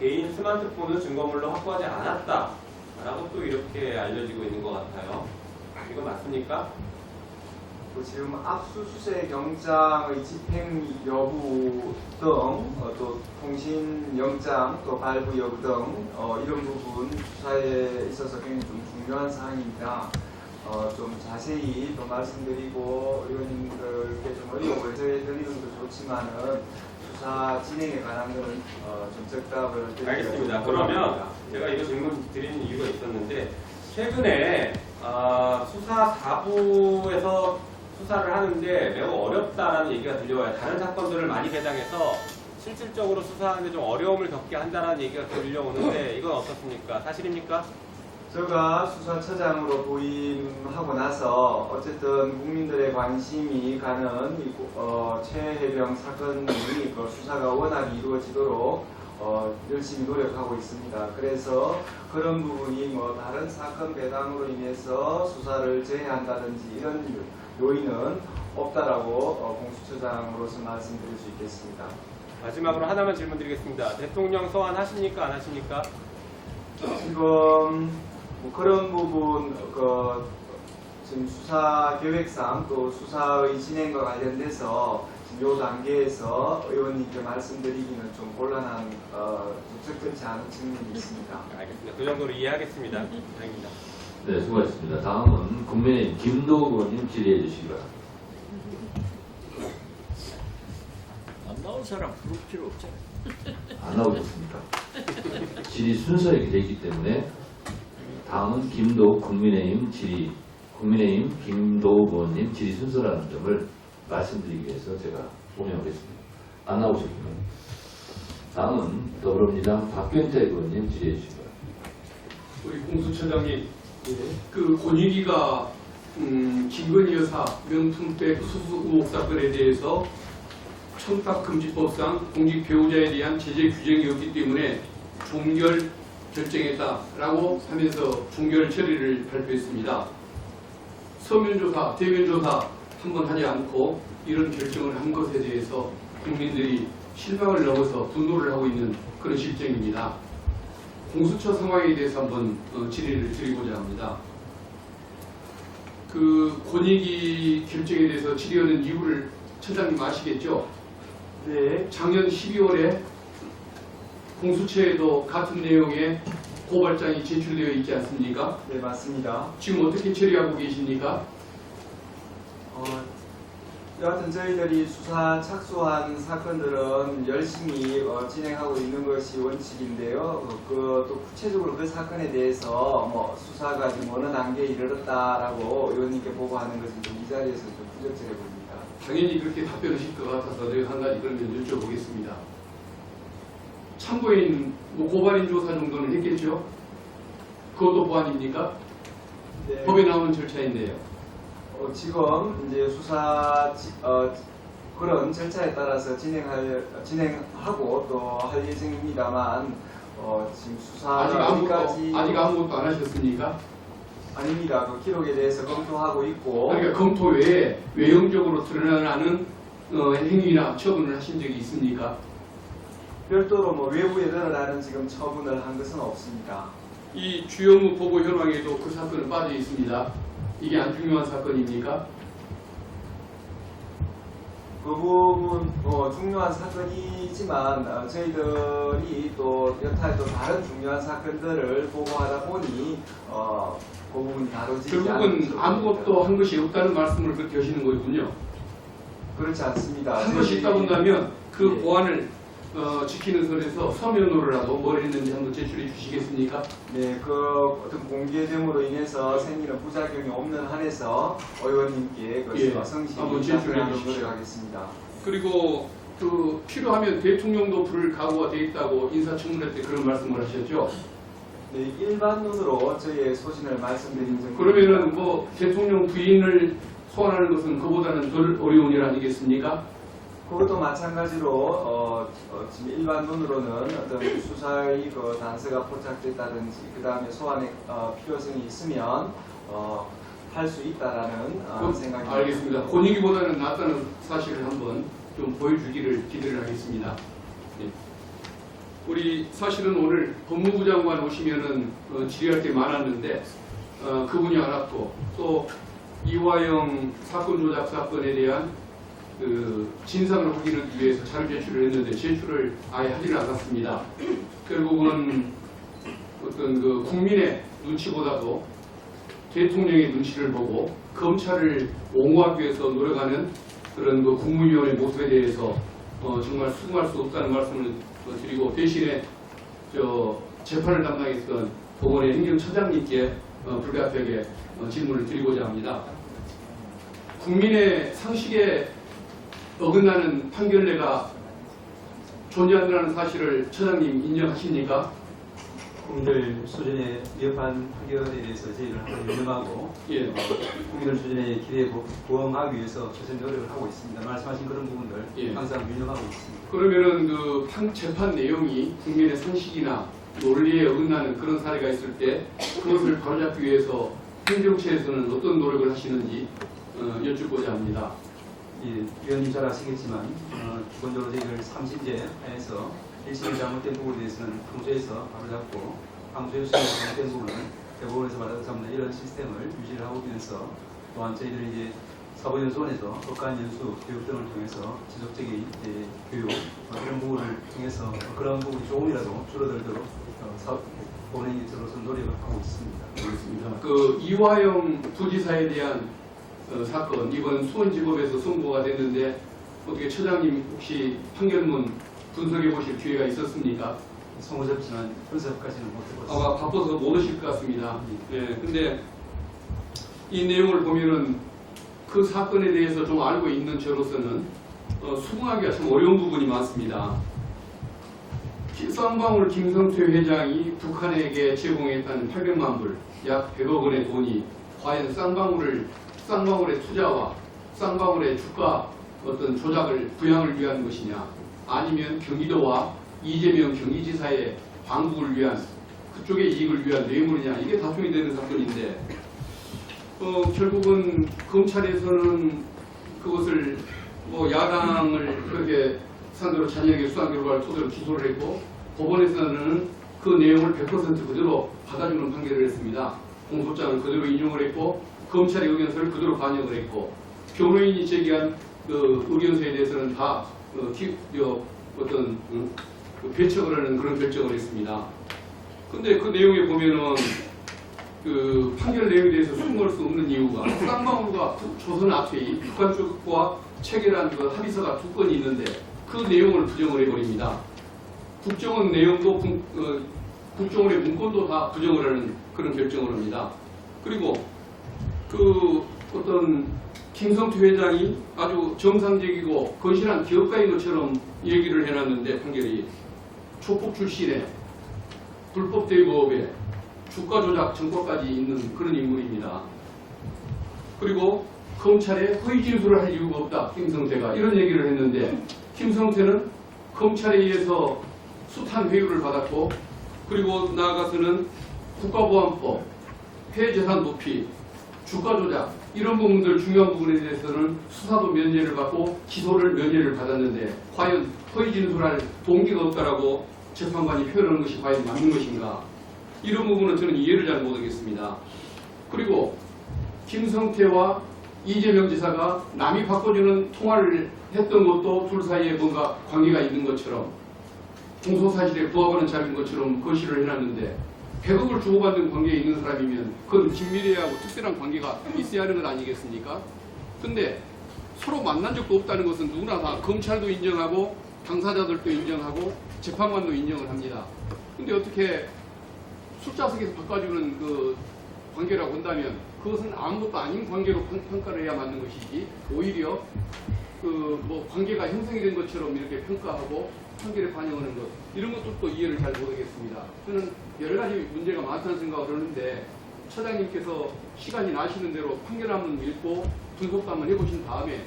개인 스마트폰은 증거물로 확보하지 않았다라고 또 이렇게 알려지고 있는 것 같아요. 이거 맞습니까? 지금 압수수색 영장의 집행 여부 등 또 통신 영장 또 발부 여부 등 이런 부분 수사에 있어서 굉장히 좀 중요한 사항입니다. 좀 자세히 또 말씀드리고 의원님들께 좀 어려움을 드리는 것도 좋지만은 수사 진행에 관한 것은 좀 적답을 드리겠습니다. 알겠습니다. 그러면 제가 이거 질문 드리는 이유가 있었는데 최근에 수사 4부에서 수사를 하는데 매우 어렵다라는 얘기가 들려와요. 다른 사건들을 많이 배당해서 실질적으로 수사하는데 좀 어려움을 겪게 한다는 얘기가 들려오는데 이건 어떻습니까? 사실입니까? 제가 수사처장으로 부임하고 나서 어쨌든 국민들의 관심이 가는 최혜병 사건이 그 수사가 원활히 이루어지도록 열심히 노력하고 있습니다. 그래서 그런 부분이 뭐 다른 사건 배당으로 인해서 수사를 제외한다든지 이런 요인은 없다라고 공수처장으로서 말씀드릴 수 있겠습니다. 마지막으로 하나만 질문드리겠습니다. 대통령 소환하십니까? 안 하십니까? 지금 뭐 그런 부분 지금 수사 계획상 또 수사의 진행과 관련돼서 지금 이 단계에서 의원님께 말씀드리기는 좀 곤란한 적절치 않은 측면이 있습니다. 알겠습니다. 그 정도로 이해하겠습니다. 다행입니다. 네, 수고하셨습니다. 다음은 국민의힘 김도우 의원님 질의해 주시기 바랍니다. 안 나온 사람 부를 필요 없잖아요. 안 나오셨습니까? 질의 순서 이렇게 되어 있기 때문에 다음은 김도우 국민의힘 김도우 의원님 질의 순서라는 점을 말씀드리기 위해서 제가 호명하겠습니다. 안 나오셨군요. 다음은 더불어민주당 박균태 의원님 질의해 주시기 바랍니다. 우리 공수처장님, 그 권익위가 김건희 여사 명품백 수수 의혹 사건에 대해서 청탁금지법상 공직 배우자에 대한 제재 규정이 없기 때문에 종결 결정했다라고 하면서 종결 처리를 발표했습니다. 서면조사, 대면조사 한번 하지 않고 이런 결정을 한 것에 대해서 국민들이 실망을 넘어서 분노를 하고 있는 그런 실정입니다. 공수처 상황에 대해서 한번 질의를 드리고자 합니다. 그 권익위 결정에 대해서 질의하는 이유를 처장님 아시겠죠? 네. 작년 12월에 공수처에도 같은 내용의 고발장이 제출되어 있지 않습니까? 네, 맞습니다. 지금 어떻게 처리하고 계십니까? 여하튼 저희들이 수사 착수한 사건들은 열심히 진행하고 있는 것이 원칙인데요. 또 구체적으로 그 사건에 대해서 뭐 수사가 지금 어느 단계에 이르렀다라고 의원님께 보고하는 것은 좀 이 자리에서 좀 부적절해 보입니다. 당연히 그렇게 답변하실 것 같아서 제가 한 가지 그러면 여쭤보겠습니다. 참고인 고발인 조사 정도는 했겠죠? 그것도 보안입니까? 네. 법에 나오는 절차인데요. 지금 이제 수사 그런 절차에 따라서 진행하고 또 할 예정입니다만 지금 수사가 아직 아무것도 안 하셨습니까? 아닙니다. 그 기록에 대해서 검토하고 있고. 그러니까 검토 외에 외형적으로 드러나는 행위나 처분을 하신 적이 있습니까? 별도로 뭐 외부에 드러나는 지금 처분을 한 것은 없습니다. 이 주요 보고 현황에도 그 사건은 빠져 있습니다. 이게 안 중요한 사건입니까? 그 부분 중요한 사건이지만 저희들이 또 여타 또 다른 중요한 사건들을 보고하다 보니 그 부분이 다뤄지지 결국은 아무것도 한 것이 없다는 말씀을 그렇게 하시는 거군요. 그렇지 않습니다. 한 것이 있다 본다면 그 보안을 지키는 선에서 서면으로라도 뭘 했는지 한번 제출해 주시겠습니까? 네, 그 어떤 공개됨으로 인해서 생기는 부작용이 없는 한에서 의원님께 그 성실히 한번 제출해 답변하도록 주십시오. 노력하겠습니다. 그리고 그 필요하면 대통령도 부를 각오가 돼 있다고 인사청문회 때 그런 말씀을 하셨죠. 네, 일반 눈으로 저희의 소신을 말씀드린 점. 그러면은 뭐 대통령 부인을 소환하는 것은 그보다는 덜 어려운 일 아니겠습니까? 그것도 마찬가지로 지금 일반 눈으로는 어떤 수사의 그 단서가 포착됐다든지 그 다음에 소환의 필요성이 있으면 할 수 있다라는 생각이 알겠습니다. 본인기보다는 낫다는 사실을 한번 좀 보여주기를 기대를 하겠습니다. 네. 우리 사실은 오늘 법무부 장관 오시면은 질의할 게 많았는데 그분이 안 왔고 또 이화영 사건 조작 사건에 대한 그 진상을 확인하기 위해서 자료 제출을 했는데 제출을 아예 하지를 않았습니다. 결국은 어떤 그 국민의 눈치보다도 대통령의 눈치를 보고 검찰을 옹호하기 위해서 노력하는 그런 그 국무위원의 모습에 대해서 정말 수긍할 수 없다는 말씀을 드리고 대신에 재판을 담당했던 법원의 행정처장님께 불가피하게 질문을 드리고자 합니다. 국민의 상식에 어긋나는 판결례가 존재한다는 사실을 처장님 인정하십니까? 국민들 수준에 위협한 판결에 대해서 저희를 항상 유념하고 국민들 수준의 기대에 부응하기 위해서 최선 노력을 하고 있습니다. 말씀하신 그런 부분들 항상 유념하고 있습니다. 그러면은 그 재판 내용이 국민의 상식이나 논리에 어긋나는 그런 사례가 있을 때 그것을 바로잡기 위해서 행정처에서는 어떤 노력을 하시는지 여쭙고자 합니다. 위원님 잘 아시겠지만 기본적으로 저희들 3심제에서 1심에 잘못된 부분에 대해서는 항소에서 바로잡고 항소에서 잘못된 부분은 대법원에서 바로잡는 이런 시스템을 유지를 하고 있면서 또한 저희들이 이제 사법연수원에서 법관 연수 교육 등을 통해서 지속적인 교육 이런 부분을 통해서 그런 부분이 조금이라도 줄어들도록 법원에서로서 노력을 하고 있습니다. 알겠습니다. 그 이화영 부지사에 대한 사건 이번 수원지법에서 선고가 됐는데 어떻게 처장님 혹시 판결문 분석해 보실 기회가 있었습니까? 성호잡지만 분석까지는 못 해봤습니다. 아마 바빠서 못 오실 것 같습니다. 네, 근데 이 내용을 보면은 그 사건에 대해서 좀 알고 있는 저로서는 수긍하기가 참 어려운 부분이 많습니다. 쌍방울 김성태 회장이 북한에게 제공했다는 800만 불, 약 100억 원의 돈이 과연 쌍방울의 투자와 쌍방울의 주가 어떤 조작을 부양을 위한 것이냐, 아니면 경기도와 이재명 경기지사의 방북을 위한 그쪽의 이익을 위한 뇌물이냐, 이게 다툼이 되는 사건인데 결국은 검찰에서는 그것을 뭐 야당을 그렇게 상대로 잔인하게 수사 결과를 토대로 기소를 했고 법원에서는 그 내용을 100% 그대로 받아주는 판결을 했습니다. 공소장을 그대로 인용을 했고 검찰의 의견서를 그대로 반영을 했고 변호인이 제기한 그 의견서에 대해서는 다 배척을 하는 그런 결정을 했습니다. 근데 그 내용에 보면은 그 판결 내용에 대해서 수긍할 수 없는 이유가 쌍방울과 조선 아태이 북한 쪽과 체결한 그 합의서가 2건이 있는데 그 내용을 부정을 해버립니다. 국정원 내용도 국정원의 문건도 다 부정을 하는 그런 결정을 합니다. 그리고 그 어떤 김성태 회장이 아주 정상적이고 건실한 기업가인 것처럼 얘기를 해놨는데 판결이 조폭 출신의 불법 대부업에 주가 조작 전과까지 있는 그런 인물입니다. 그리고 검찰에 허위 진술을 할 이유가 없다. 김성태가 이런 얘기를 했는데 김성태는 검찰에 의해서 숱한 회유를 받았고 그리고 나아가서는 국가보안법, 해외재산 도피, 주가 조작 이런 부분들 중요한 부분에 대해서는 수사도 면제를 받고 기소를 면제를 받았는데 과연 허위 진술할 동기가 없다라고 재판관이 표현하는 것이 과연 맞는 것인가? 이런 부분은 저는 이해를 잘 못하겠습니다. 그리고 김성태와 이재명 지사가 남이 바꿔주는 통화를 했던 것도 둘 사이에 뭔가 관계가 있는 것처럼 공소사실에 부합하는 자료인 것처럼 거실을 해놨는데 100억을 주고받는 관계에 있는 사람이면 그건 김미래하고 특별한 관계가 있어야 하는 것 아니겠습니까? 근데 서로 만난 적도 없다는 것은 누구나 다 검찰도 인정하고 당사자들도 인정하고 재판관도 인정을 합니다. 근데 어떻게 술자석에서 바꿔주는 그 관계라고 한다면 그것은 아무것도 아닌 관계로 평가를 해야 맞는 것이지 오히려 그 뭐 관계가 형성이 된 것처럼 이렇게 평가하고 판결에 반영하는 것 이런 것도 이해를 잘 못하겠습니다. 저는 여러 가지 문제가 많다는 생각을 하는데 처장님께서 시간이 나시는 대로 판결 한번 읽고 분석도 한번 해보신 다음에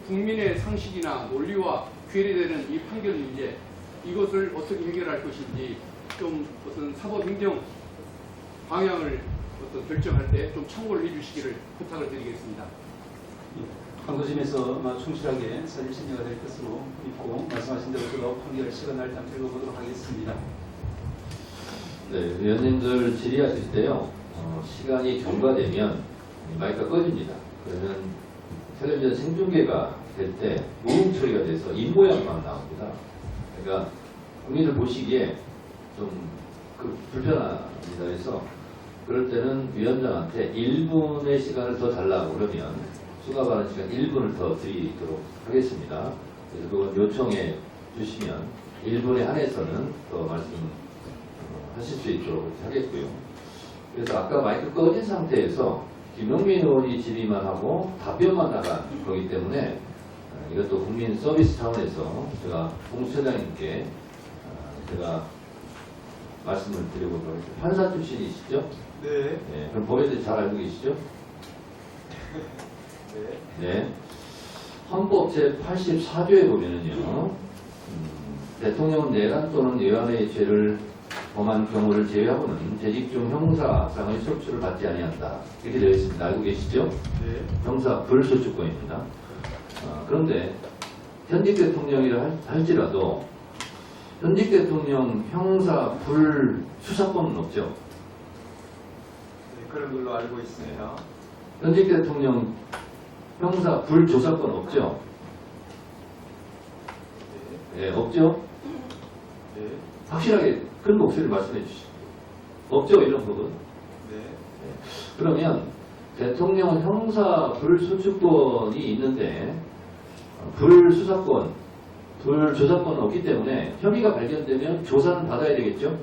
국민의 상식이나 논리와 괴리되는 이 판결 문제 이것을 어떻게 해결할 것인지 좀 어떤 사법행정 방향을 어떤 결정할 때 좀 참고를 해주시기를 부탁을 드리겠습니다. 항소심에서 충실하게 사실 심리가 될 것으로 믿고 말씀하신 대로 저도 판결 시간을 일단 읽어보도록 하겠습니다. 네, 의원님들 질의하실 때요, 시간이 경과되면 마이크가 꺼집니다. 그러면 텔레비전 생중계가 될 때 무음 처리가 돼서 입모양만 나옵니다. 그러니까 국민들 보시기에 좀 불편합니다. 그래서 그럴 때는 위원장한테 1분의 시간을 더 달라고 그러면 추가 발언 시간 1분을 더 드리도록 하겠습니다. 그래서 그건 요청해 주시면 1분에 한해서는 더 말씀하실 수 있도록 하겠고요. 그래서 아까 마이크 꺼진 상태에서 김용민 의원이 질의만 하고 답변만 나간 거기 때문에 이것도 국민 서비스 차원에서 제가 공수처장님께 제가 말씀을 드려보도록 하겠습니다. 판사 출신이시죠? 네. 네. 그럼 법에 대해 잘 알고 계시죠? 네. 헌법 제84조에 보면은요, 대통령은 내란 또는 예완의 죄를 범한 경우를 제외하고는 재직 중 형사상의 속출을 받지 아니한다. 이렇게 되어 있습니다. 알고 계시죠? 네. 형사 불소추권입니다. 그런데 현직 대통령이라 할지라도 현직 대통령 형사 불수사권은 없죠. 네, 그런 걸로 알고 있습니다. 현직 대통령 형사 불조사권 없죠? 네, 없죠? 네. 확실하게 큰 목소리를 말씀해 주시죠. 없죠? 이런 부분. 네. 그러면 대통령은 형사 불소추권이 있는데 불수사권, 불조사권은 없기 때문에 혐의가 발견되면 조사는 받아야 되겠죠?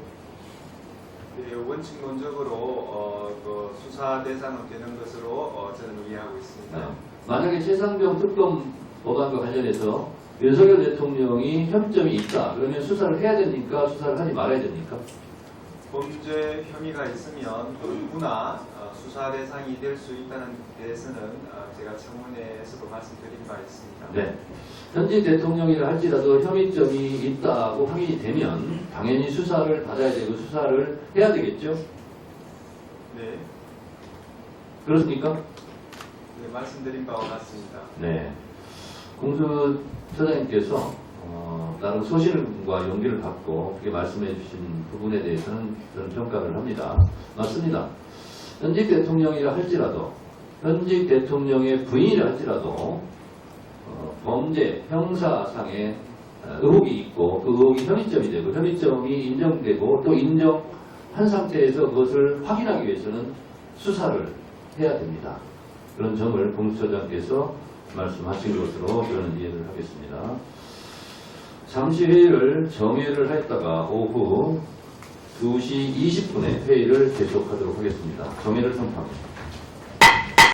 네, 원칙론적으로 그 수사 대상은 되는 것으로 저는 이해하고 있습니다. 네. 만약에 최상병 특검 법안과 관련해서 윤석열 대통령이 혐의점이 있다. 그러면 수사를 해야 됩니까? 수사를 하지 말아야 됩니까? 범죄 혐의가 있으면 누구나 수사 대상이 될 수 있다는 데에서는 제가 청문회에서도 말씀드린 바 있습니다. 네. 현직 대통령이라 할지라도 혐의점이 있다고 확인이 되면 당연히 수사를 받아야 되고 수사를 해야 되겠죠? 네. 그렇습니까? 네, 말씀드린 바와 같습니다. 네. 공수처장님께서 나름 소신과 용기를 갖고 그렇게 말씀해 주신 부분에 대해서는 저는 평가를 합니다. 맞습니다. 현직 대통령이라 할지라도 현직 대통령의 부인이라 할지라도 범죄, 형사상의 의혹이 있고 그 의혹이 혐의점이 되고 혐의점이 인정되고 또 인정한 상태에서 그것을 확인하기 위해서는 수사를 해야 됩니다. 그런 점을 공수처장께서 말씀하신 것으로 저는 이해를 하겠습니다. 잠시 회의를 정회를 했다가 오후 2시 20분에 회의를 계속하도록 하겠습니다. 정회를 선포합니다.